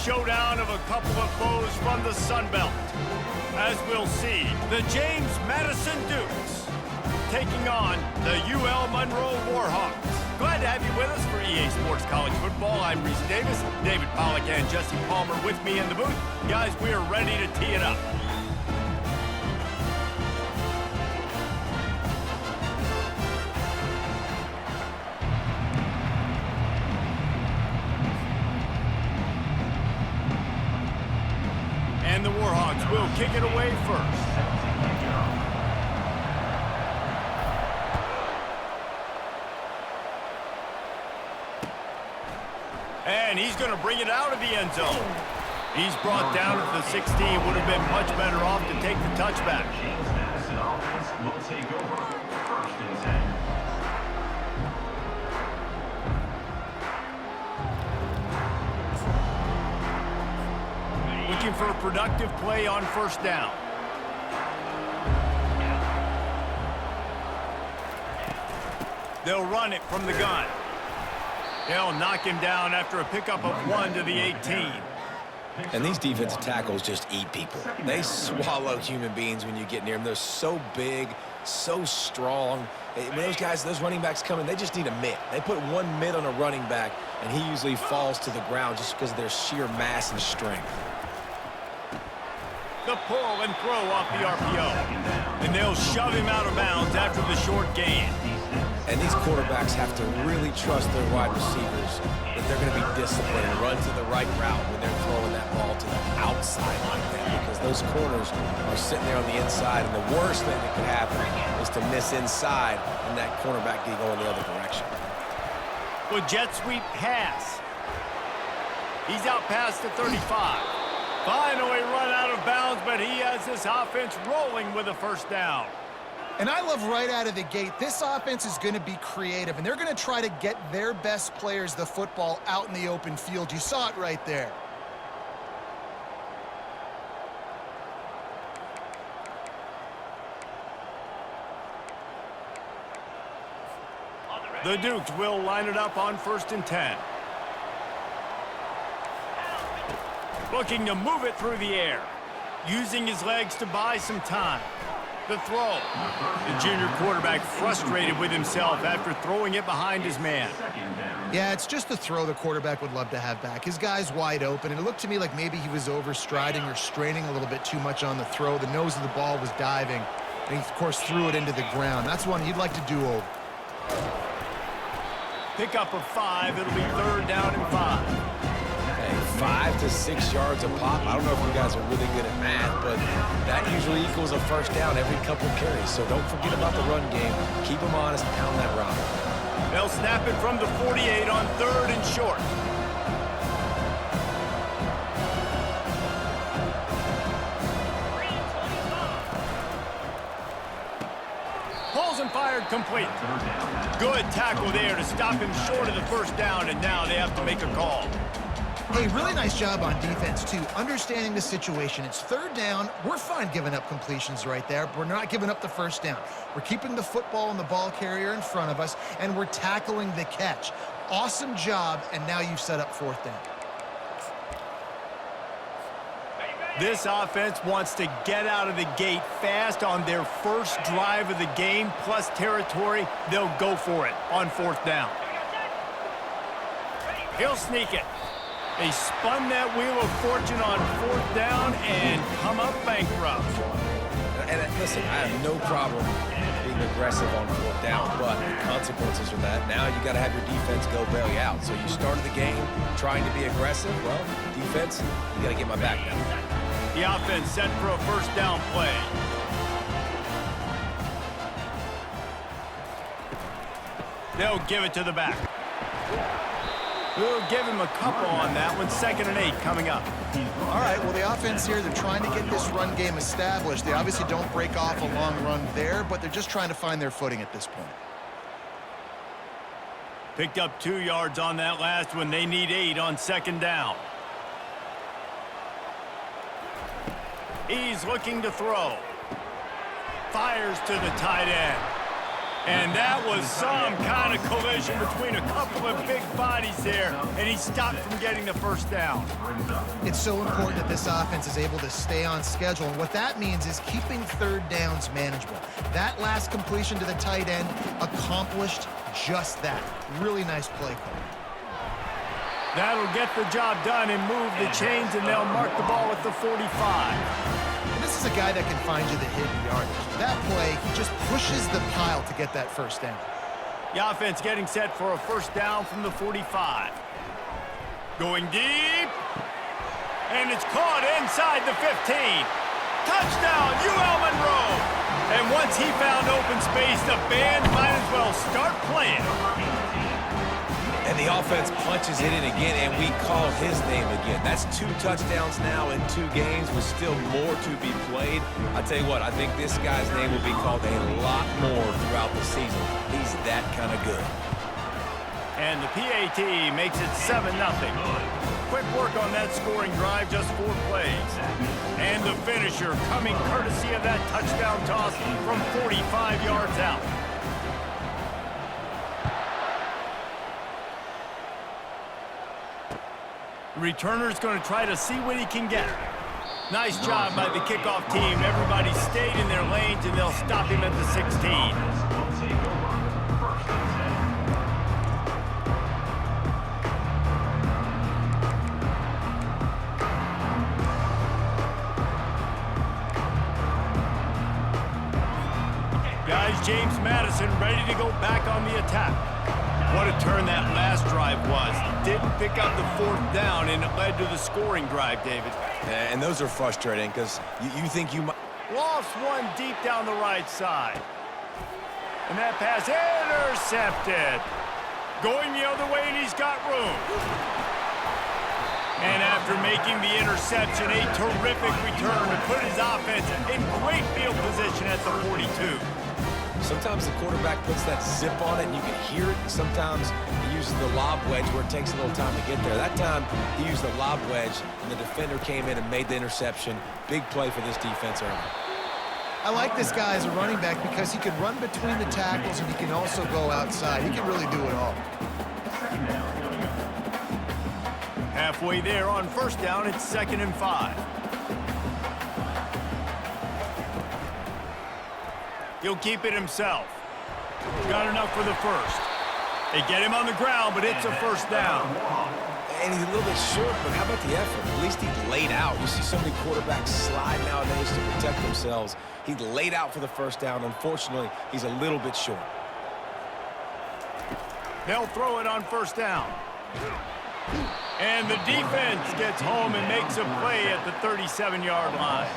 showdown of a couple of foes from the Sun Belt. As we'll see, the James Madison Dukes taking on the UL Monroe Warhawks. Glad to have you with us for EA Sports College Football. I'm Reese Davis, David Pollack and Jesse Palmer with me in the booth. Guys, we are ready to tee it up. And the Warhawks will kick it away first. And he's going to bring it out of the end zone. He's brought down at the 16. Would have been much better off to take the touchback. James Madison offense will take over 1st and 10. Looking for a productive play on 1st down. They'll run it from the gun. They'll knock him down after a pickup of 1 to the 18. And these defensive tackles just eat people. They swallow human beings when you get near them. They're so big, so strong. When those guys, those running backs come in, they just need a mitt. They put one mitt on a running back, and he usually falls to the ground just because of their sheer mass and strength. The pull and throw off the RPO. And they'll shove him out of bounds after the short gain. And these quarterbacks have to really trust their wide receivers that they're going to be disciplined and run to the right route when they're throwing that ball to the outside like that, because those corners are sitting there on the inside, and the worst thing that could happen is to miss inside and that cornerback can go in the other direction. Well, jet sweep pass. He's out past the 35. Finally run out of bounds, but he has this offense rolling with a 1st down. And I love right out of the gate, this offense is going to be creative, and they're going to try to get their best players the football out in the open field. You saw it right there. The Dukes will line it up on 1st and 10. Looking to move it through the air, using his legs to buy some time. The throw. The junior quarterback frustrated with himself after throwing it behind his man. Yeah, it's just the throw the quarterback would love to have back. His guy's wide open, and it looked to me like maybe he was overstriding or straining a little bit too much on the throw. The nose of the ball was diving, and he, of course, threw it into the ground. That's one he'd like to do over. Pickup of 5. It'll be 3rd down and 5. 5 to 6 yards a pop. I don't know if you guys are really good at math, but that usually equals a 1st down every couple carries. So don't forget about the run game. Keep them honest, pound that rock. They'll snap it from the 48 on 3rd and short. Pulls and fired complete. Good tackle there to stop him short of the 1st down, and now they have to make a call. Hey, really nice job on defense, too, understanding the situation. It's 3rd down. We're fine giving up completions right there. We're not giving up the 1st down. We're keeping the football and the ball carrier in front of us, and we're tackling the catch. Awesome job, and now you've set up 4th down. This offense wants to get out of the gate fast on their 1st drive of the game, plus territory. They'll go for it on 4th down. He'll sneak it. They spun that wheel of fortune on 4th down and come up bankrupt. And listen, I have no problem being aggressive on 4th down, but the consequences are that now you got to have your defense go bail you out. So you started the game trying to be aggressive. Well, defense, you got to get my back now. The offense set for a 1st down play. They'll give it to the back. We'll give him a couple on that one. 2nd and 8 coming up. All right, well, the offense here, they're trying to get this run game established. They obviously don't break off a long run there, but they're just trying to find their footing at this point. Picked up 2 yards on that last one. They need 8 on 2nd down. He's looking to throw. Fires to the tight end. And that was some kind of collision between a couple of big bodies there, and he stopped from getting the first down. It's so important that this offense is able to stay on schedule, and what that means is keeping third downs manageable. That last completion to the tight end accomplished just that. Really nice play call. That'll get the job done and move the chains, and they'll mark the ball at the 45. And this is a guy that can find you the hidden yardage. That play, he just pushes the pile to get that first down. The offense getting set for a first down from the 45. Going deep. And it's caught inside the 15. Touchdown, UL Monroe. And once he found open space, the band might as well start playing. And the offense punches it in again, and we call his name again. That's 2 touchdowns now in 2 games with still more to be played. I tell you what, I think this guy's name will be called a lot more throughout the season. He's that kind of good. And the PAT makes it 7-0. Quick work on that scoring drive, just 4 plays. And the finisher coming courtesy of that touchdown toss from 45 yards out. The returner's going to try to see what he can get. Nice job by the kickoff team. Everybody stayed in their lanes, and they'll stop him at the 16. Guys, James Madison ready to go back on the attack. What a turn that last drive was. Didn't pick up the 4th down, and it led to the scoring drive, David. And those are frustrating because you think you might... Lost one deep down the right side. And that pass intercepted. Going the other way, and he's got room. And after making the interception, a terrific return to put his offense in great field position at the 42. Sometimes the quarterback puts that zip on it, and you can hear it. Sometimes he uses the lob wedge where it takes a little time to get there. That time, he used the lob wedge, and the defender came in and made the interception. Big play for this defense early. I like this guy as a running back because he can run between the tackles and he can also go outside. He can really do it all. Halfway there on first down, it's 2nd and 5. He'll keep it himself. Got enough for the first. They get him on the ground, but it's a first down. And he's a little bit short, but how about the effort? At least he laid out. You see so many quarterbacks slide nowadays to protect themselves. He laid out for the first down. Unfortunately, he's a little bit short. They'll throw it on first down. And the defense gets home and makes a play at the 37-yard line.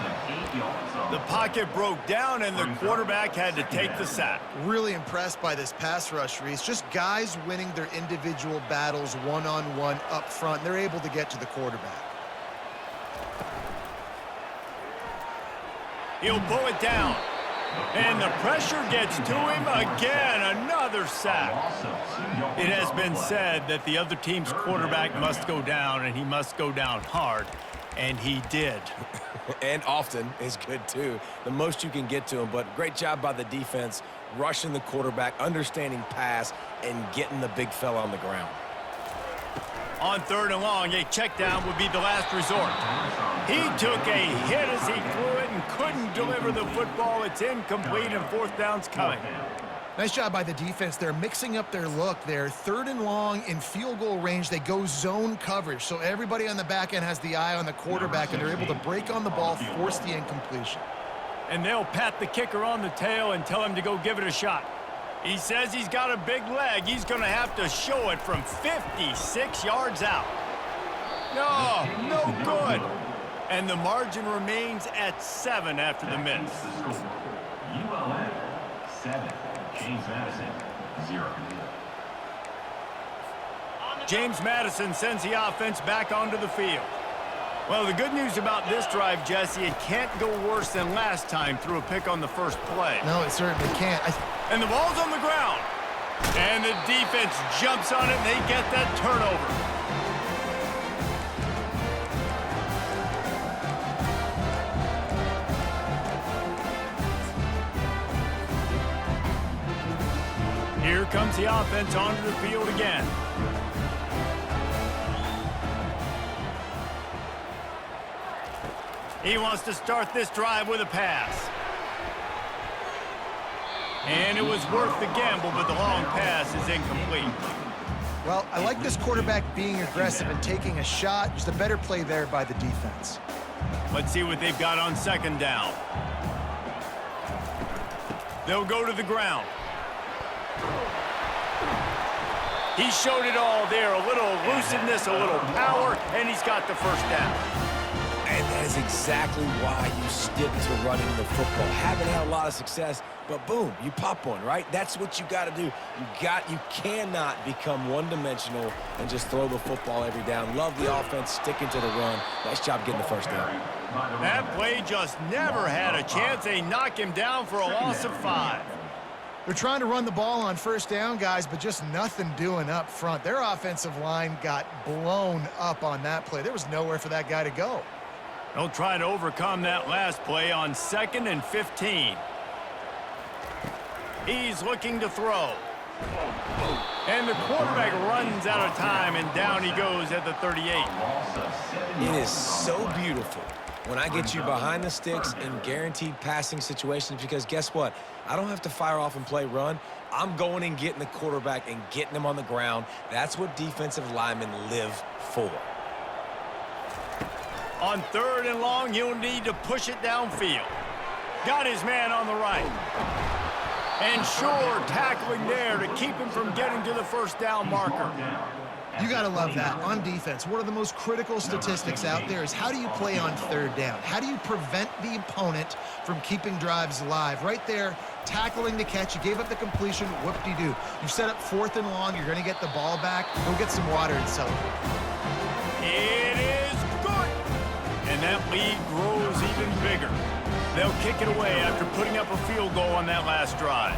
The pocket broke down, and the quarterback had to take the sack. Really impressed by this pass rush, Reese. Just guys winning their individual battles one-on-one up front. They're able to get to the quarterback. He'll pull it down. And the pressure gets to him again. Another sack. It has been said that the other team's quarterback must go down, and he must go down hard. And he did. And often is good, too. The most you can get to him. But great job by the defense, rushing the quarterback, understanding pass, and getting the big fella on the ground. On 3rd and long, a check down would be the last resort. He took a hit as he threw it and couldn't deliver the football. It's incomplete, and 4th down's coming. Nice job by the defense. They're mixing up their look. They're 3rd and long in field goal range. They go zone coverage, so everybody on the back end has the eye on the quarterback, and they're able to break on the ball, force the incompletion. And they'll pat the kicker on the tail and tell him to go give it a shot. He says he's got a big leg. He's going to have to show it from 56 yards out. No good. And the margin remains at 7 after the miss. ULM 7, James Madison 0. James Madison sends the offense back onto the field. Well, the good news about this drive, Jesse, it can't go worse than last time through a pick on the first play. No, it certainly can't. And the ball's on the ground. And the defense jumps on it, and they get that turnover. comes the offense onto the field again. He wants to start this drive with a pass. And it was worth the gamble, but the long pass is incomplete. Well, I like this quarterback being aggressive and taking a shot. Just a better play there by the defense. Let's see what they've got on second down. They'll go to the ground. He showed it all there. A little elusiveness, a little power, and he's got the first down. And that is exactly why you stick to running the football. Haven't had a lot of success, but boom, you pop one, right? That's what you got to do. You cannot become one-dimensional and just throw the football every down. Love the offense, sticking to the run. Nice job getting the first down. That play just never had a chance. They knock him down for a loss of 5. They're trying to run the ball on first down, guys, but just nothing doing up front. Their offensive line got blown up on that play. There was nowhere for that guy to go. They'll try to overcome that last play on 2nd and 15. He's looking to throw. And the quarterback runs out of time, and down he goes at the 38. It is so beautiful when I get you behind the sticks in guaranteed passing situations, because guess what? I don't have to fire off and play run. I'm going and getting the quarterback and getting him on the ground. That's what defensive linemen live for. On 3rd and long, he'll need to push it downfield. Got his man on the right. And sure, tackling there to keep him from getting to the first down marker. You got to love that. On defense, one of the most critical statistics out there is how do you play on 3rd down? How do you prevent the opponent from keeping drives alive? Right there, tackling the catch. You gave up the completion. Whoop-de-doo. You set up 4th and long. You're going to get the ball back. Go get some water and celebrate. It is good. And that lead grows even bigger. They'll kick it away after putting up a field goal on that last drive.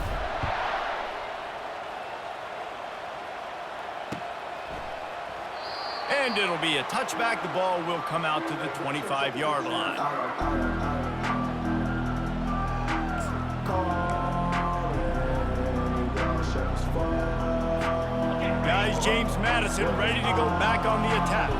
And it'll be a touchback. The ball will come out to the 25-yard line. Guys, James Madison ready to go back on the attack.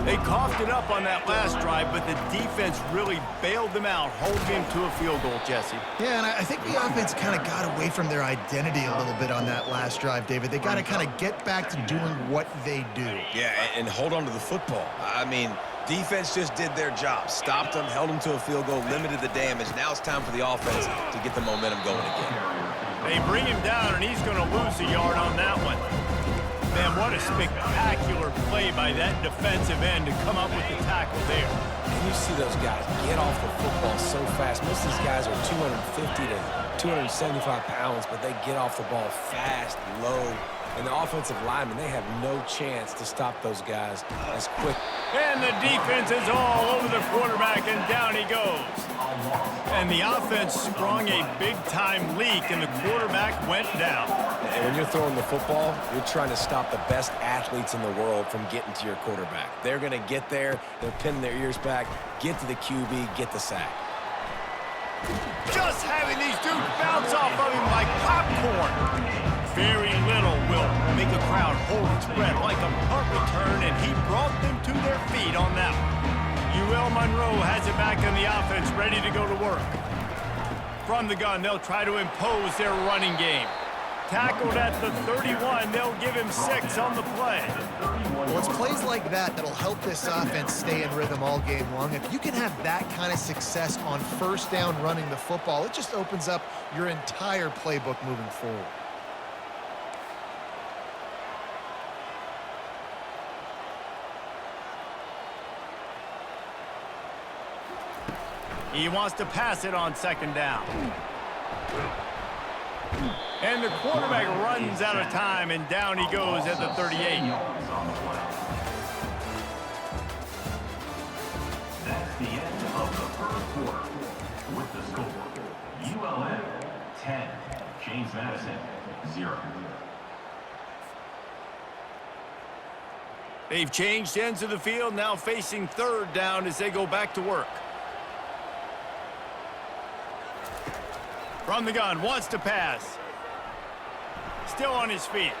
They coughed it up on that last drive, but the defense really bailed them out, holding him to a field goal, Jesse. Yeah, and I think the offense kind of got away from their identity a little bit on that last drive, David. They got to kind of get back to doing what they do. Yeah, and hold on to the football. I mean, defense just did their job. Stopped them, held them to a field goal, limited the damage. Now it's time for the offense to get the momentum going again. They bring him down, and he's going to lose a yard on that one. Man, what a spectacular play by that defensive end to come up with the tackle there. And you see those guys get off the football so fast. Most of these guys are 250 to 275 pounds, but they get off the ball fast, low. And the offensive linemen, they have no chance to stop those guys as quick. And the defense is all over the quarterback, and down he goes. And the offense sprung a big-time leak, and the quarterback went down. And when you're throwing the football, you're trying to stop the best athletes in the world from getting to your quarterback. They're going to get there, they're pinning their ears back, get to the QB, get the sack. Just having these dudes bounce off of him like popcorn. Very little will make a crowd hold its breath like a punt return, and he brought them to their feet on that one. UL Monroe has it back in the offense, ready to go to work. From the gun, they'll try to impose their running game. Tackled at the 31, they'll give him 6 on the play. Well, it's plays like that that'll help this offense stay in rhythm all game long. If you can have that kind of success on first down running the football, it just opens up your entire playbook moving forward. He wants to pass it on second down. And the quarterback runs out of time, and down he goes at the 38. That's the end of the first quarter. With the score, ULM 10, James Madison 0. They've changed ends of the field, now facing third down as they go back to work. From the gun, wants to pass. Still on his feet.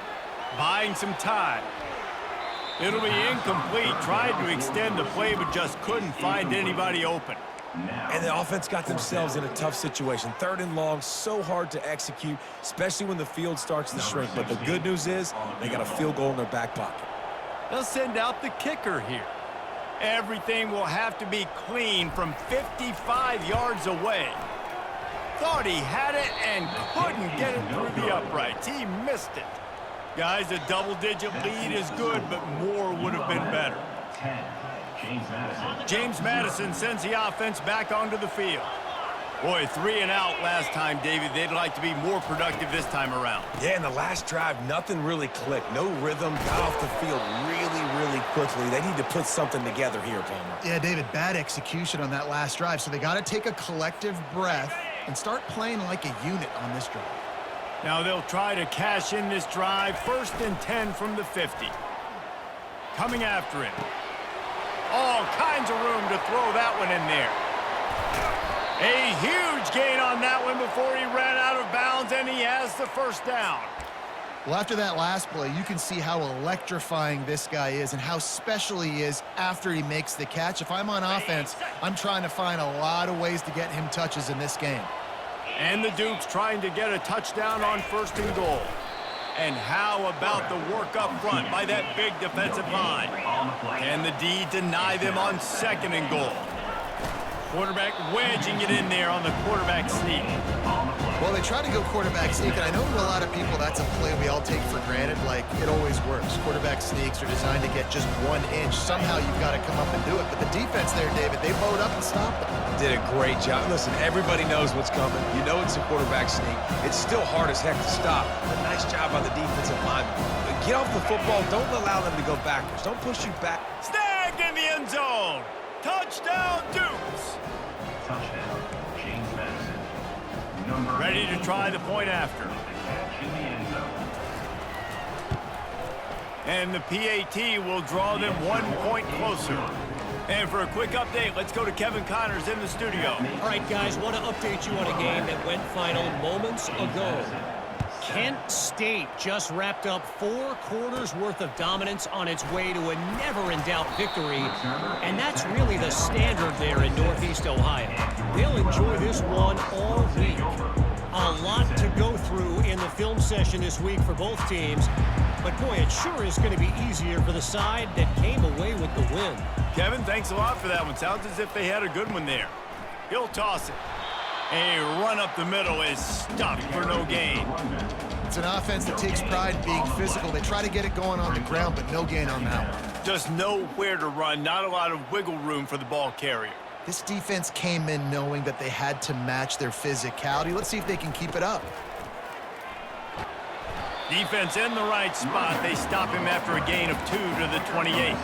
Buying some time. It'll be incomplete. Tried to extend the play, but just couldn't find anybody open. And the offense got themselves in a tough situation. 3rd and long, so hard to execute, especially when the field starts to shrink. But the good news is they got a field goal in their back pocket. They'll send out the kicker here. Everything will have to be clean from 55 yards away. Thought he had it and couldn't get it through the uprights. He missed it. Guys, a double-digit lead is good, but more would have been better. 10, James Madison. James Madison sends the offense back onto the field. Boy, 3 and out last time, David. They'd like to be more productive this time around. Yeah, in the last drive, nothing really clicked. No rhythm, got off the field really quickly. They need to put something together here, Palmer. Yeah, David, bad execution on that last drive, so they got to take a collective breath and start playing like a unit on this drive. Now they'll try to cash in this drive. 1st and 10 from the 50. Coming after him. All kinds of room to throw that one in there. A huge gain on that one before he ran out of bounds, and he has the 1st down. Well, after that last play, you can see how electrifying this guy is and how special he is after he makes the catch. If I'm on offense, I'm trying to find a lot of ways to get him touches in this game. And the Dukes trying to get a touchdown on 1st and goal. And how about the work up front by that big defensive line? Can the D deny them on 2nd and goal? Quarterback wedging it in there on the quarterback sneak. Well, they try to go quarterback sneak, and I know to a lot of people that's a play we all take for granted, like it always works. Quarterback sneaks are designed to get just 1 inch. Somehow you've got to come up and do it. But the defense there, David, they bowed up and stopped them. Did a great job. Listen, everybody knows what's coming. You know it's a quarterback sneak. It's still hard as heck to stop. But nice job by the defensive lineman. Get off the football. Don't allow them to go backwards. Don't push you back. Snagged in the end zone. Touchdown, Dukes. Touchdown, James Madison. Ready to try the point after. Catch in the end zone. And the PAT will draw them 1 point closer. And for a quick update, let's go to Kevin Connors in the studio. All right, guys, want to update you on a game that went final moments ago. Kent State just wrapped up 4 quarters worth of dominance on its way to a never-in-doubt victory, and that's really the standard there in Northeast Ohio. They'll enjoy this one all week. A lot to go through in the film session this week for both teams, but boy, it sure is going to be easier for the side that came away with the win. Kevin, thanks a lot for that one. Sounds as if they had a good one there. He'll toss it. A run up the middle is stuffed for no gain. It's an offense that takes pride in being physical. They try to get it going on the ground, but no gain on that one. Just nowhere to run. Not a lot of wiggle room for the ball carrier. This defense came in knowing that they had to match their physicality. Let's see if they can keep it up. Defense in the right spot. They stop him after a gain of 2 to the 28.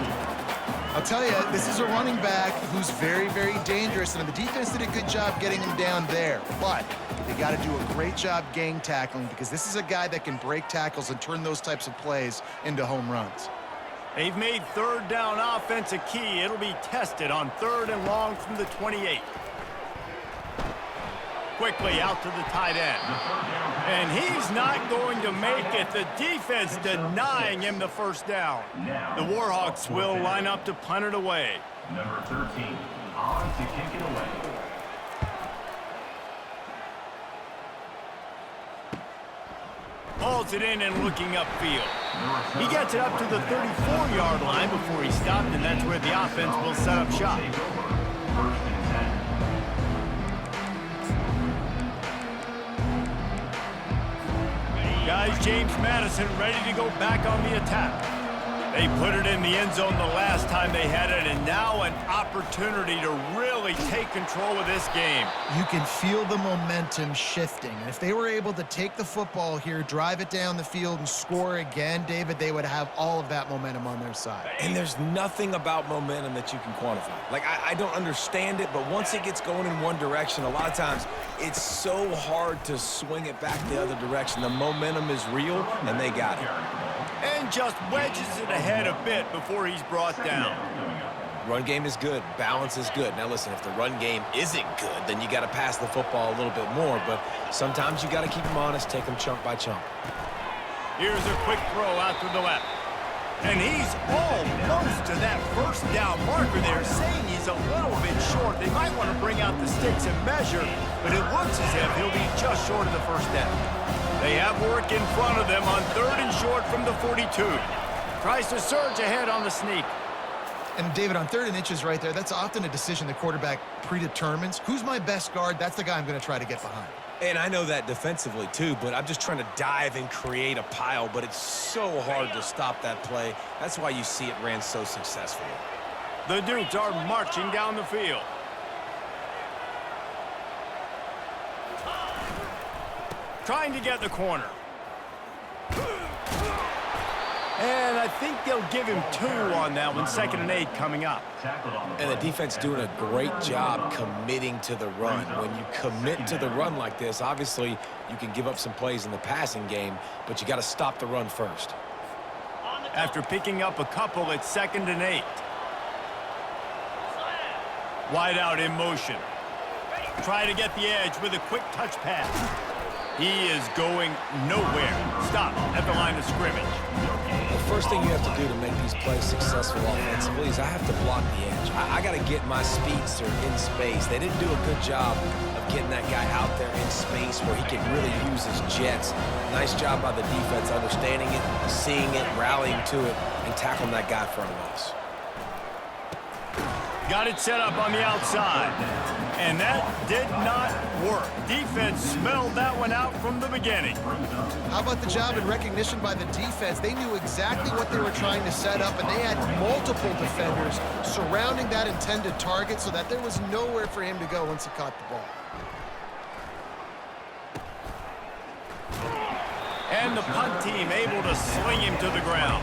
I'll tell you, this is a running back who's very dangerous, and the defense did a good job getting him down there. But they got to do a great job gang tackling because this is a guy that can break tackles and turn those types of plays into home runs. They've made 3rd down offense a key. It'll be tested on 3rd and long from the 28. Quickly out to the tight end. And he's not going to make it. The defense denying him the 1st down. The Warhawks will line up to punt it away. Number 13, on to kick it away. Hauls it in and looking upfield. He gets it up to the 34-yard line before he stopped, and that's where the offense will set up shop. Take over. 1st and 10. Guys, James Madison ready to go back on the attack. They put it in the end zone the last time they had it, and now an opportunity to really take control of this game. You can feel the momentum shifting. And if they were able to take the football here, drive it down the field, and score again, David, they would have all of that momentum on their side. And there's nothing about momentum that you can quantify. Like, I don't understand it, but once it gets going in one direction, a lot of times it's so hard to swing it back the other direction. The momentum is real, and they got it. And just wedges it ahead a bit before he's brought down. Run game is good. Balance is good. Now, listen, if the run game isn't good, then you got to pass the football a little bit more. But sometimes you got to keep them honest, take them chunk by chunk. Here's a quick throw out to the left. And he's almost to that first down marker there, saying he's a little bit short. They might want to bring out the sticks and measure, but it looks as if he'll be just short of the first down. They have work in front of them on 3rd and short from the 42. Tries to surge ahead on the sneak. And David, on 3rd and inches right there, that's often a decision the quarterback predetermines. Who's my best guard? That's the guy I'm going to try to get behind. And I know that defensively too, but I'm just trying to dive and create a pile, but it's so hard to stop that play. That's why you see it ran so successfully. The Dukes are marching down the field. Trying to get the corner. And I think they'll give him 2 on that one. 2nd and 8 coming up. And the defense doing a great job committing to the run. When you commit to the run like this, obviously you can give up some plays in the passing game, but you got to stop the run first. After picking up a couple, it's 2nd and 8. Wide out in motion. Try to get the edge with a quick touch pass. He is going nowhere. Stop at the line of scrimmage. The first thing you have to do to make these plays successful offensively is I have to block the edge. I got to get my speedster in space. They didn't do a good job of getting that guy out there in space where he can really use his jets. Nice job by the defense understanding it, seeing it, rallying to it, and tackling that guy in front of us. Got it set up on the outside. And that did not work. Defense smelled that one out from the beginning. How about the job and recognition by the defense? They knew exactly what they were trying to set up, and they had multiple defenders surrounding that intended target so that there was nowhere for him to go once he caught the ball. And the punt team able to sling him to the ground.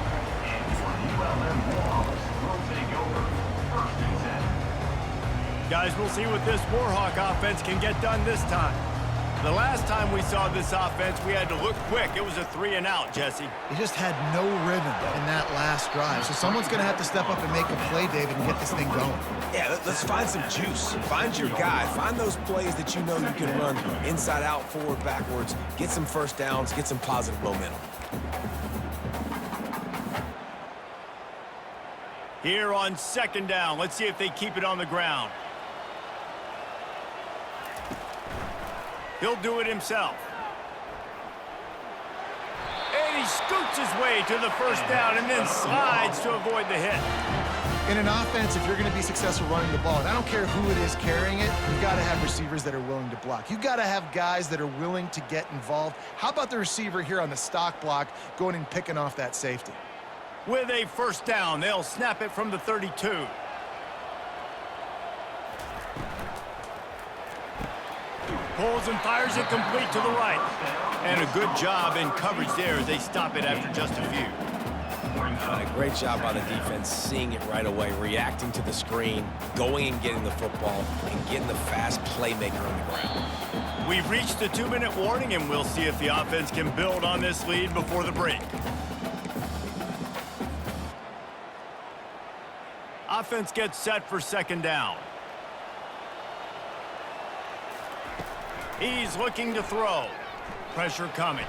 Guys, we'll see what this Warhawk offense can get done this time. The last time we saw this offense, we had to look quick. It was a 3 and out, Jesse. He just had no rhythm in that last drive. So someone's going to have to step up and make a play, David, and get this thing going. Yeah, let's find some juice. Find your guy. Find those plays that you know you can run inside out, forward, backwards. Get some first downs. Get some positive momentum. Here on 2nd down. Let's see if they keep it on the ground. He'll do it himself. And he scoots his way to the first down and then slides to avoid the hit. In an offense, if you're going to be successful running the ball, and I don't care who it is carrying it, you've got to have receivers that are willing to block. You've got to have guys that are willing to get involved. How about the receiver here on the stock block going and picking off that safety? With a first down, they'll snap it from the 32. Pulls and fires it complete to the right. And a good job in coverage there as they stop it after just a few. A great job by the defense, seeing it right away, reacting to the screen, going and getting the football, and getting the fast playmaker on the ground. We've reached the 2-minute warning, and we'll see if the offense can build on this lead before the break. Offense gets set for 2nd down. He's looking to throw. Pressure coming.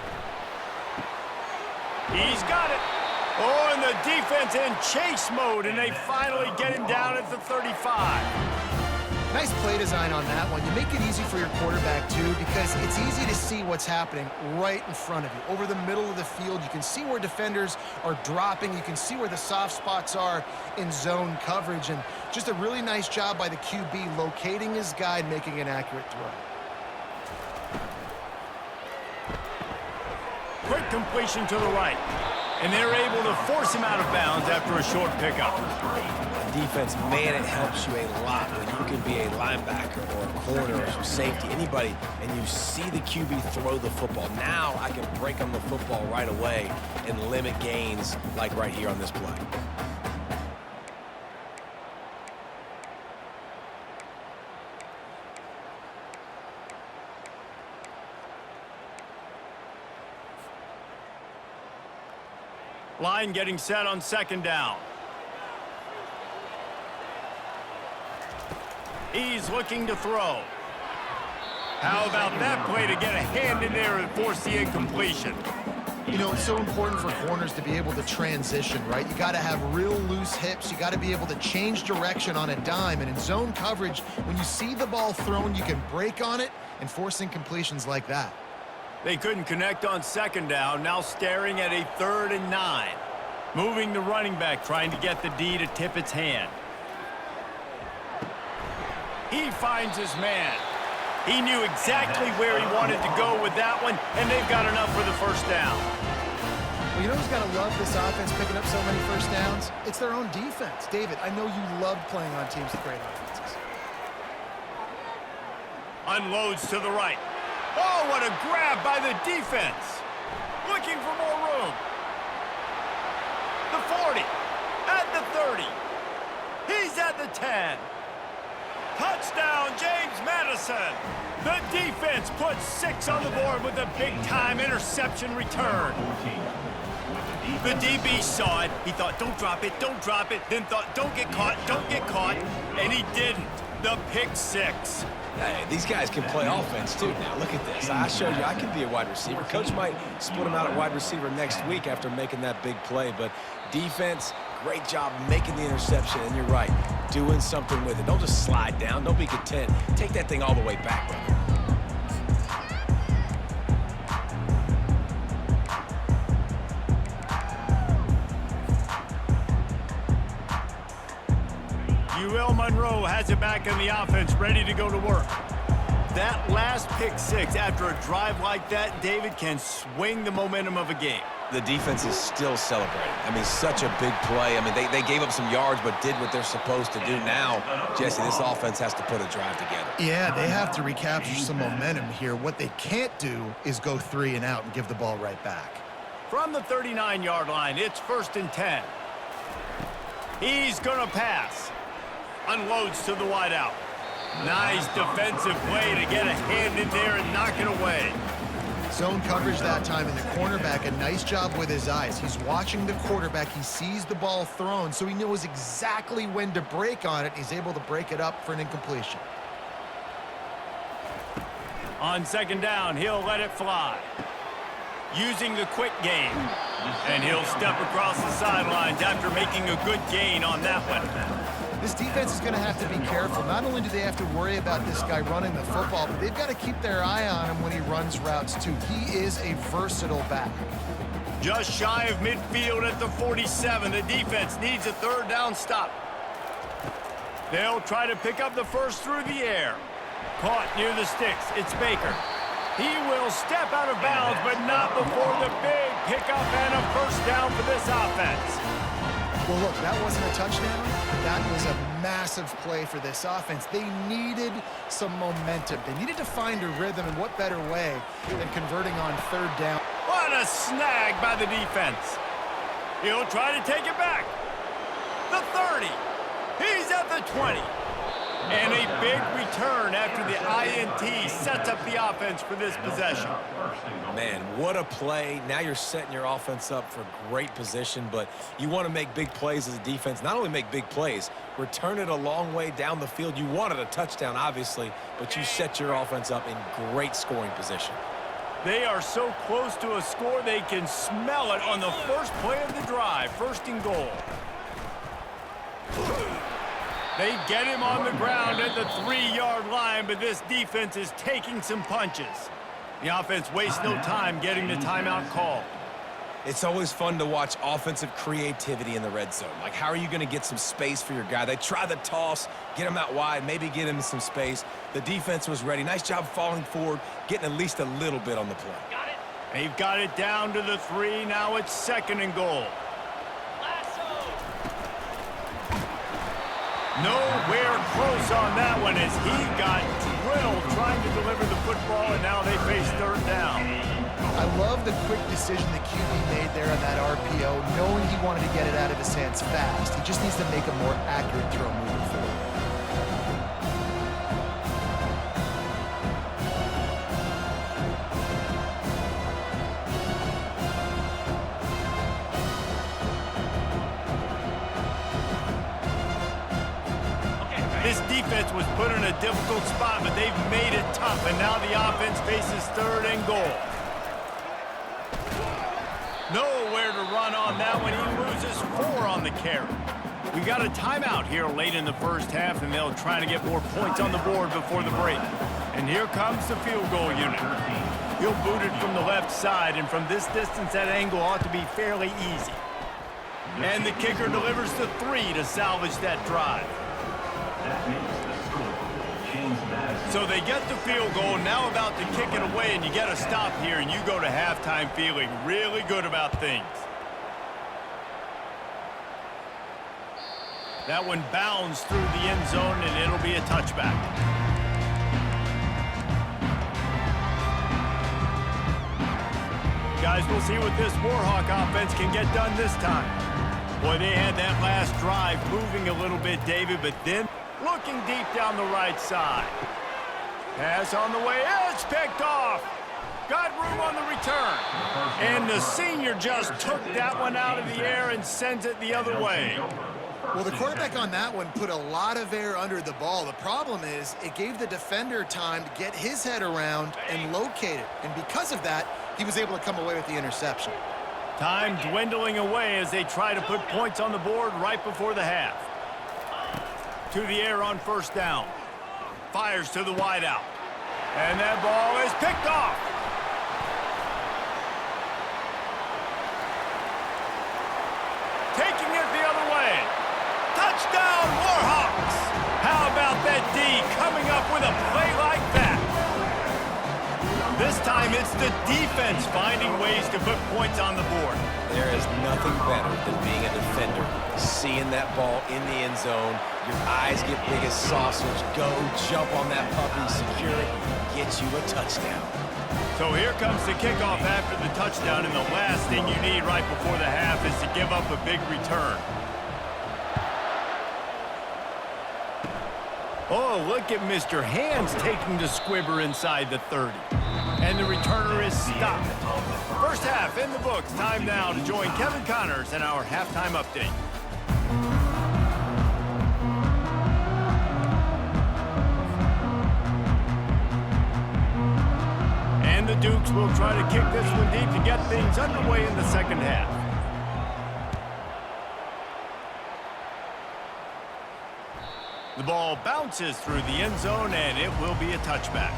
He's got it. Oh, and the defense in chase mode, and they finally get him down at the 35. Nice play design on that one. You make it easy for your quarterback, too, because it's easy to see what's happening right in front of you. Over the middle of the field, you can see where defenders are dropping. You can see where the soft spots are in zone coverage. And just a really nice job by the QB locating his guy and making an accurate throw. Quick completion to the right. And they're able to force him out of bounds after a short pickup. Defense, man, it helps you a lot when you can be a linebacker or a corner or safety, anybody, and you see the QB throw the football. Now I can break on the football right away and limit gains like right here on this play. Line getting set on 2nd down. He's looking to throw. How about that play to get a hand in there and force the incompletion? You know, it's so important for corners to be able to transition, right? You got to have real loose hips. You got to be able to change direction on a dime. And in zone coverage, when you see the ball thrown, you can break on it and force incompletions like that. They couldn't connect on second down, now staring at a 3rd and 9. Moving the running back, trying to get the D to tip its hand. He finds his man. He knew exactly where he wanted to go with that one, and they've got enough for the first down. Well, you know who's got to love this offense picking up so many first downs? It's their own defense. David, I know you loved playing on teams with great offenses. Unloads to the right. Oh, what a grab by the defense. Looking for more room. The 40, at the 30. He's at the 10. Touchdown, James Madison. The defense puts 6 on the board with a big-time interception return. The DB saw it. He thought, don't drop it, then thought, don't get caught, and he didn't. The pick 6. Hey, these guys can play offense, too. Now, look at this. I showed you I can be a wide receiver. Coach might split him out at wide receiver next week after making that big play, but defense, great job making the interception, and you're right, doing something with it. Don't just slide down. Don't be content. Take that thing all the way back, brother. UL Monroe has it back in the offense, ready to go to work. That last pick 6 after a drive like that, David, can swing the momentum of a game. The defense is still celebrating. I mean, such a big play. I mean, they gave up some yards but did what they're supposed to do. Now, Jesse, this offense has to put a drive together. Yeah, they have to recapture some momentum here. What they can't do is go 3 and out and give the ball right back. From the 39-yard line, it's 1st and 10. He's going to pass. Unloads to the wideout. Nice defensive play to get a hand in there and knock it away. Zone coverage that time, and the cornerback, a nice job with his eyes. He's watching the quarterback. He sees the ball thrown, so he knows exactly when to break on it. He's able to break it up for an incompletion. On second down, he'll let it fly. Using the quick game. And he'll step across the sidelines after making a good gain on that one. This defense is going to have to be careful. Not only do they have to worry about this guy running the football, but they've got to keep their eye on him when he runs routes, too. He is a versatile back. Just shy of midfield at the 47. The defense needs a 3rd down stop. They'll try to pick up the first through the air. Caught near the sticks. It's Baker. He will step out of bounds, but not before the big pickup and a first down for this offense. Well, look, that wasn't a touchdown. That was a massive play for this offense. They needed some momentum. They needed to find a rhythm, and what better way than converting on 3rd down. What a snag by the defense. He'll try to take it back. The 30. He's at the 20. And a big return after the INT sets up the offense for this possession. Man, what a play. Now you're setting your offense up for great position, but you want to make big plays as a defense. Not only make big plays, return it a long way down the field. You wanted a touchdown, obviously, but you set your offense up in great scoring position. They are so close to a score, they can smell it on the first play of the drive. 1st and goal. They get him on the ground at the 3-yard line, but this defense is taking some punches. The offense wastes no time getting the timeout called. It's always fun to watch offensive creativity in the red zone. Like, how are you going to get some space for your guy? They try the toss, get him out wide, maybe get him some space. The defense was ready. Nice job falling forward, getting at least a little bit on the play. They've got it down to the 3. Now it's 2nd and goal. Nowhere close on that one as he got drilled trying to deliver the football, and now they face 3rd down. I love the quick decision the QB made there on that RPO, knowing he wanted to get it out of his hands fast. He just needs to make a more accurate throw moving forward. This defense was put in a difficult spot, but they've made it tough, and now the offense faces 3rd and goal. Nowhere to run on that one. He loses 4 on the carry. We got a timeout here late in the first half, and they'll try to get more points on the board before the break. And here comes the field goal unit. He'll boot it from the left side, and from this distance, that angle ought to be fairly easy. And the kicker delivers the 3 to salvage that drive. That makes the score. James Madison. So they get the field goal, now about to kick it away, and you get a stop here, and you go to halftime feeling really good about things. That one bounds through the end zone, and it'll be a touchback. Guys, we'll see what this Warhawk offense can get done this time. Boy, they had that last drive moving a little bit, David, but then looking deep down the right side. Pass on the way. It's picked off. Got room on the return. And the senior just took that one out of the air and sends it the other way. Well, the quarterback on that one put a lot of air under the ball. The problem is it gave the defender time to get his head around and locate it. And because of that, he was able to come away with the interception. Time dwindling away as they try to put points on the board right before the half. To the air on first down. Fires to the wideout. And that ball is picked off. Taking it the other way. Touchdown, Warhawks! How about that D coming up with a play like that? This time it's the defense finding ways to put points on the board. There is nothing better than being a defender. Seeing that ball in the end zone, your eyes get big as saucers. Go, jump on that puppy, secure it, get you a touchdown. So here comes the kickoff after the touchdown, and the last thing you need right before the half is to give up a big return. Oh, look at Mr. Hands taking the squibber inside the 30. And the returner is stopped. First half in the books. Time now to join Kevin Connors in our halftime update. And the Dukes will try to kick this one deep to get things underway in the second half. The ball bounces through the end zone, and it will be a touchback.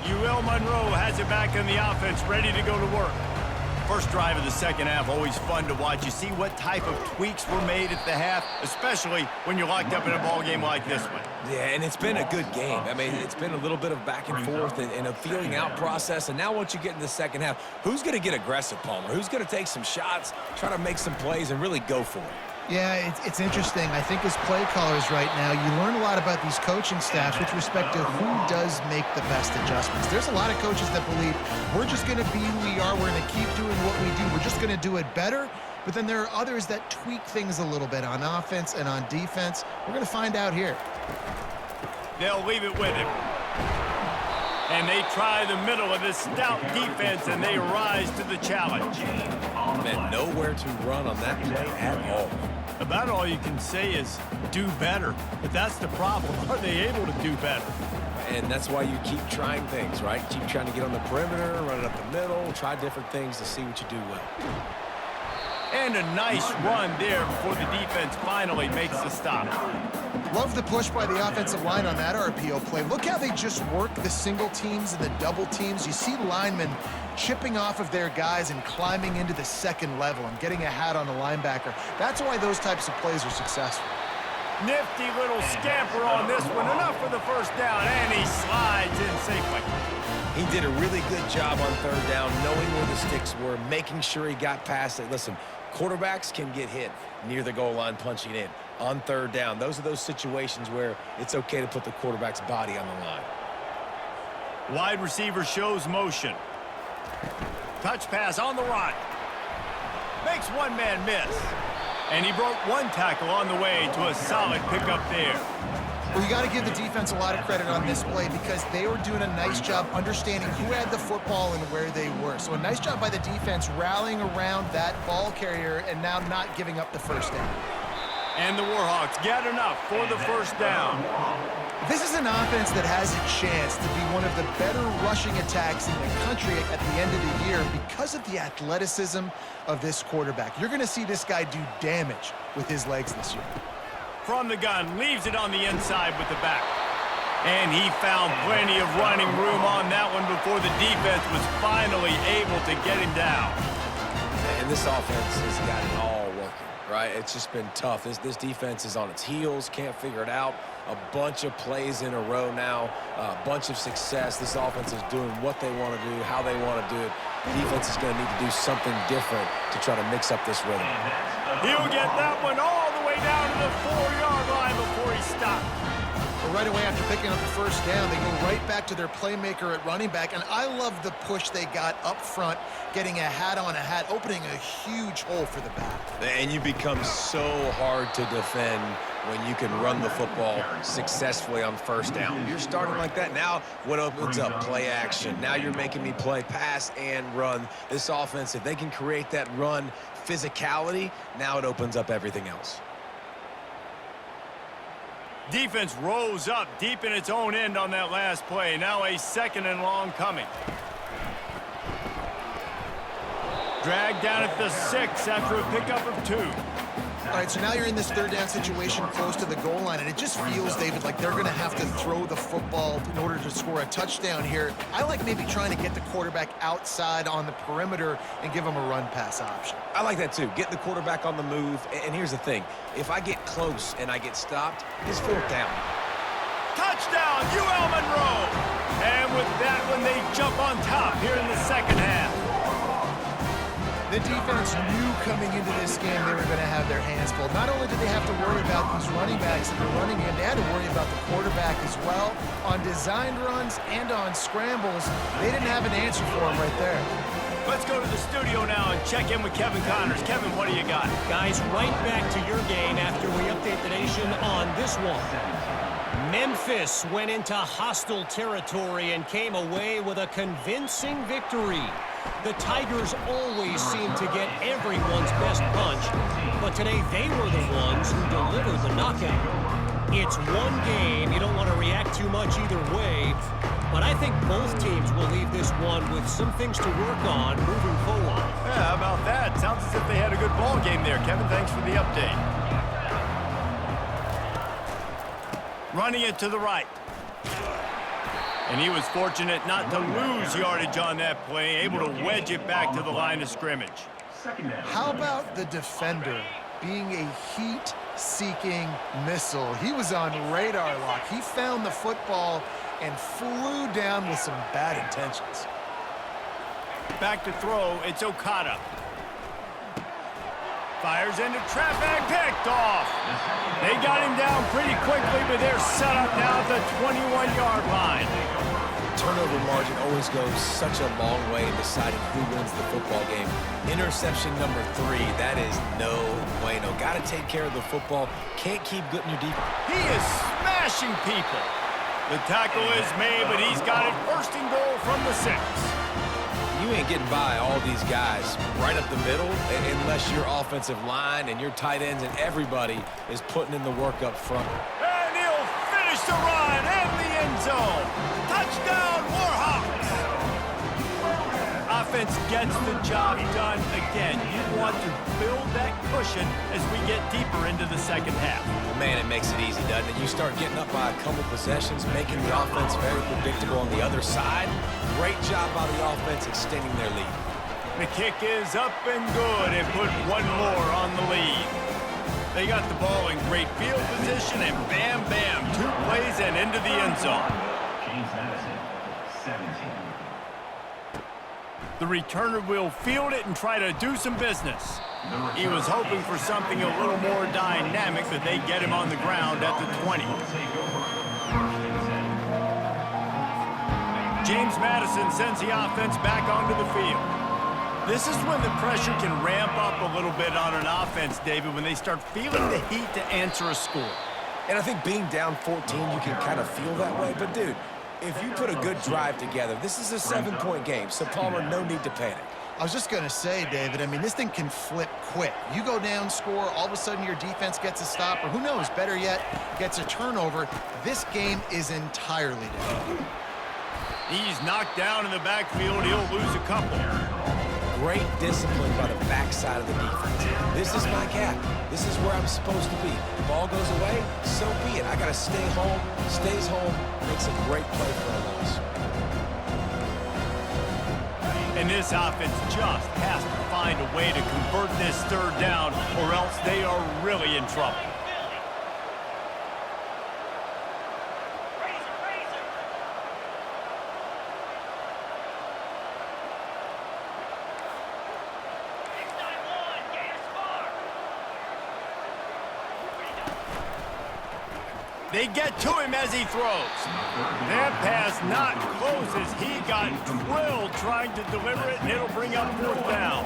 UL Monroe has it back in the offense, ready to go to work. First drive of the second half, always fun to watch. You see what type of tweaks were made at the half, especially when you're locked up in a ball game like this one. Yeah, and it's been a good game. I mean, it's been a little bit of back and forth and a feeling out process. And now once you get in the second half, who's going to get aggressive, Palmer? Who's going to take some shots, try to make some plays, and really go for it? Yeah, it's interesting. I think as play callers right now, you learn a lot about these coaching staffs with respect to who does make the best adjustments. There's a lot of coaches that believe we're just going to be who we are. We're going to keep doing what we do. We're just going to do it better. But then there are others that tweak things a little bit on offense and on defense. We're going to find out here. They'll leave it with him. And they try the middle of this stout defense, and they rise to the challenge. And nowhere to run on that play at all. About all you can say is do better. But that's the problem. Are they able to do better? And that's why you keep trying things, right? Keep trying to get on the perimeter, run it up the middle, try different things to see what you do well. And a nice run there before the defense finally makes the stop. Love the push by the offensive line on that RPO play. Look how they just work the single teams and the double teams. You see linemen chipping off of their guys and climbing into the second level and getting a hat on the linebacker. That's why those types of plays are successful. Nifty little scamper on this one. Enough for the first down, and he slides in safely. He did a really good job on third down, knowing where the sticks were, making sure he got past it. Listen, quarterbacks can get hit near the goal line punching in. On third down, those are those situations where it's okay to put the quarterback's body on the line. Wide receiver shows motion. Touch pass on the right. Makes one man miss. And he broke one tackle on the way to a solid pickup there. Well, you got to give the defense a lot of credit on this play because they were doing a nice job understanding who had the football and where they were. So a nice job by the defense rallying around that ball carrier and now not giving up the first down. And the Warhawks get enough for the first down. This is an offense that has a chance to be one of the better rushing attacks in the country at the end of the year because of the athleticism of this quarterback. You're going to see this guy do damage with his legs this year. From the gun, leaves it on the inside with the back. And he found plenty of running room on that one before the defense was finally able to get him down. And this offense has got it all working, right? It's just been tough. This defense is on its heels, can't figure it out. A bunch of plays in a row now, a bunch of success. This offense is doing what they want to do, how they want to do it. The defense is going to need to do something different to try to mix up this rhythm. He'll get that one all the way down to the 4-yard line before he stopped. But right away after picking up the first down, they go right back to their playmaker at running back. And I love the push they got up front, getting a hat on a hat, opening a huge hole for the back. And you become so hard to defend when you can run the football successfully on first down. You're starting like that. Now what opens up? Play action. Now you're making me play pass and run. This offense, if they can create that run physicality, now it opens up everything else. Defense rose up deep in its own end on that last play. Now a 2nd and long coming. Dragged down at the 6 after a pickup of 2. All right, so now you're in this third down situation close to the goal line, and it just feels, David, like they're going to have to throw the football in order to score a touchdown here. I like maybe trying to get the quarterback outside on the perimeter and give him a run-pass option. I like that too. Getting the quarterback on the move. And here's the thing. If I get close and I get stopped, it's 4th down. Touchdown, UL Monroe! And with that one, they jump on top here in the second half. The defense knew coming into this game they were going to have their hands full. Not only did they have to worry about these running backs in the running game, they had to worry about the quarterback as well. On designed runs and on scrambles, they didn't have an answer for him right there. Let's go to the studio now and check in with Kevin Connors. Kevin, what do you got? Guys, right back to your game after we update the nation on this one. Memphis went into hostile territory and came away with a convincing victory. The Tigers always seem to get everyone's best punch, but today they were the ones who delivered the knockout. It's one game. You don't want to react too much either way, but I think both teams will leave this one with some things to work on moving forward. Yeah, how about that? Sounds as if they had a good ball game there. Kevin, thanks for the update. Running it to the right. And he was fortunate not to lose yardage on that play, able to wedge it back to the line of scrimmage. How about the defender being a heat-seeking missile? He was on radar lock. He found the football and flew down with some bad intentions. Back to throw, it's Okada. Fires into traffic, picked off. They got him down pretty quickly, but they're set up now at the 21-yard line. Turnover margin always goes such a long way in deciding who wins the football game. Interception number 3, that is no bueno. Got to take care of the football. Can't keep getting your deep. He is smashing people. The tackle is made, but he's got it 1st and goal from the 6. You ain't getting by all these guys right up the middle unless your offensive line and your tight ends and everybody is putting in the work up front. And he'll finish the run in the end zone. Touchdown, Warhawks! Offense gets the job done again. You want to build that cushion as we get deeper into the second half. Man, it makes it easy, doesn't it? You start getting up by a couple possessions, making the offense very predictable on the other side. Great job by the offense extending their lead. The kick is up and good and put one more on the lead. They got the ball in great field position and bam, bam, 2 plays and into the end zone. James Madison, 17. The returner will field it and try to do some business. He was hoping for something a little more dynamic, but they get him on the ground at the 20. James Madison sends the offense back onto the field. This is when the pressure can ramp up a little bit on an offense, David, when they start feeling the heat to answer a score. And I think being down 14, you can kind of feel that way. But, dude, if you put a good drive together, this is a 7-point game, so, Palmer, no need to panic. I was just going to say, David, I mean, this thing can flip quick. You go down, score, all of a sudden your defense gets a stop, or who knows, better yet, gets a turnover. This game is entirely different. He's knocked down in the backfield. He'll lose a couple. Great discipline by the backside of the defense. This is my gap. This is where I'm supposed to be. Ball goes away, so be it. I got to stay home. Stays home, makes a great play for a loss. And this offense just has to find a way to convert this third down, or else they are really in trouble. They get to him as he throws. That pass not close as he got drilled trying to deliver it, and it'll bring up fourth down.